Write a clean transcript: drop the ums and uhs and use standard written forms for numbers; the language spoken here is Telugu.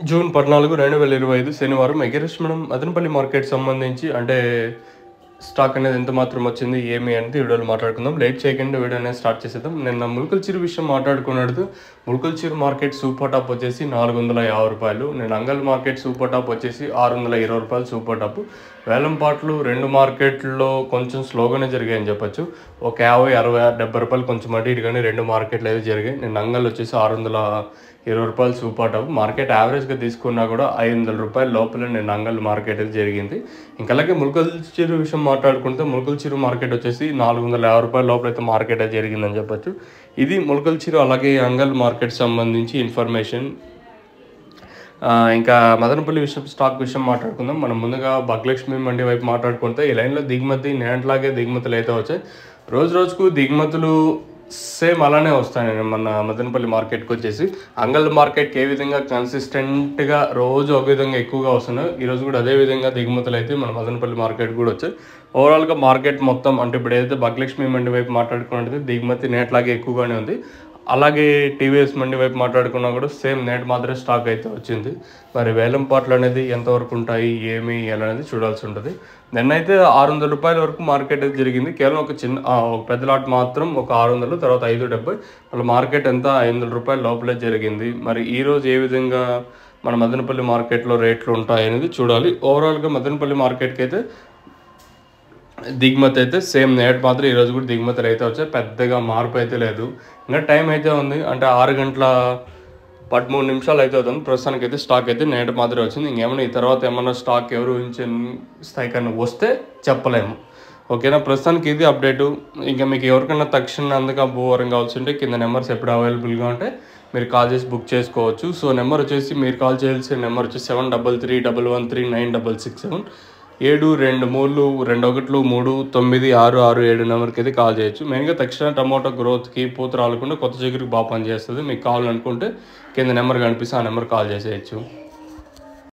జూన్ 14, 2025 శనివారం అగైన్ మనం మదనపల్లి మార్కెట్ సంబంధించి అంటే స్టాక్ అనేది ఎంత మాత్రం వచ్చింది ఏమి అనేది వీడియోలో మాట్లాడుకుందాం. లేట్ చేయకుండా వీడియో అనేది స్టార్ట్ చేసేద్దాం. నిన్న ములకల్చిరు విషయం మాట్లాడుకున్నట్టు ములకల్చిరు మార్కెట్ సూపర్ టాప్ వచ్చేసి 450 రూపాయలు. నేను అంగల్ మార్కెట్ సూపర్ టాప్ వచ్చేసి 620 రూపాయలు సూపర్ టాప్. వేలంపాట్లు రెండు మార్కెట్లో కొంచెం స్లోగానే జరిగాయని చెప్పొచ్చు. ఒక 50, 60, 70 రూపాయలు కొంచెం అటు ఇటు కానీ రెండు మార్కెట్లు అయితే జరిగాయి. నేను అంగల్ వచ్చేసి 620 రూపాయలు సూపర్ టాప్. మార్కెట్ యావరేజ్గా తీసుకున్నా కూడా 500 రూపాయల లోపల నేను అంగల్ మార్కెట్ అయితే జరిగింది. ఇంకా అలాగే ములకల్చిరు విషయం మాట్లాడుకుంటే ములకల్చిరు మార్కెట్ వచ్చేసి 450 రూపాయల లోపల అయితే మార్కెట్ అయితే జరిగిందని చెప్పొచ్చు. ఇది ములకల్చిరు అలాగే అంగల్ మార్కెట్ సంబంధించి ఇన్ఫర్మేషన్. ఇంకా మదనపల్లి స్టాక్ విషయం మాట్లాడుకుందాం. మనం ముందుగా భాగ్యలక్ష్మి మండి వైపు మాట్లాడుకుంటే ఈ లైన్లో దిగుమతి నేంట్లాగే దిగుమతులు అయితే వచ్చాయి. రోజు రోజుకు దిగుమతులు సేమ్ అలానే వస్తాయి. మన మదనపల్లి మార్కెట్కి వచ్చేసి అంగల్ మార్కెట్కి ఏ విధంగా కన్సిస్టెంట్గా రోజు ఒక విధంగా ఎక్కువగా వస్తున్నాయి, ఈరోజు కూడా అదే విధంగా దిగుమతులు అయితే మన మదనపల్లి మార్కెట్ కూడా వచ్చాయి. ఓవరాల్గా మార్కెట్ మొత్తం అంటే ఇప్పుడు ఏదైతే భాగ్యలక్ష్మి మండి వైపు మాట్లాడుకున్నట్టు దిగుమతి నేట్లాగే ఎక్కువగానే ఉంది. అలాగే టీవీఎస్ మండి వైపు మాట్లాడుకున్నా కూడా సేమ్ నేట్ మాత్రమే స్టాక్ అయితే వచ్చింది. మరి వేలంపాట్లు అనేది ఎంతవరకు ఉంటాయి ఏమి అనేది చూడాల్సి ఉంటుంది. నిన్నైతే 600 రూపాయల వరకు మార్కెట్ అయితే జరిగింది. కేవలం ఒక పెద్ద లాట్ మాత్రం ఒక 600, తర్వాత 570. వాళ్ళ మార్కెట్ ఎంత 500 రూపాయల లోపలే జరిగింది. మరి ఈరోజు ఏ విధంగా మన మదనపల్లి మార్కెట్లో రేట్లు ఉంటాయి అనేది చూడాలి. ఓవరాల్గా మదనపల్లి మార్కెట్కి అయితే దిగుమతి అయితే సేమ్ నేట్ మాత్రం ఈరోజు కూడా దిగుమతులు అయితే వచ్చాయి. పెద్దగా మార్పు అయితే లేదు. ఇంకా టైం అయితే ఉంది, అంటే 6:13 అయితే అవుతుంది. ప్రస్తుతానికి అయితే స్టాక్ అయితే నేట్ మాత్రమే వచ్చింది. ఇంకేమైనా ఈ తర్వాత ఏమన్నా స్టాక్ ఎవరు ఊహించిన స్థాయికన్నా వస్తే చెప్పలేము. ఓకేనా, ప్రస్తుతానికి ఇది అప్డేటు. ఇంకా మీకు ఎవరికైనా తక్షణ అందుకు భూవరం కావాల్సి ఉంటే కింద నెంబర్స్ ఎప్పుడు అవైలబుల్గా ఉంటే మీరు కాల్ చేసి బుక్ చేసుకోవచ్చు. సో నెంబర్ వచ్చేసి మీరు కాల్ చేయాల్సిన నెంబర్ వచ్చేసి 7331139667 723213667 నెంబర్కి అయితే కాల్ చేయొచ్చు. మెయిన్గా తక్షణ టమాటో గ్రోత్కి పూత రాలకుండా కొత్త చిగురికి బాగా పనిచేస్తుంది. మీకు కావాలనుకుంటే కింద నెంబర్ కనిపిస్తే ఆ నెంబర్ కాల్ చేసేయచ్చు.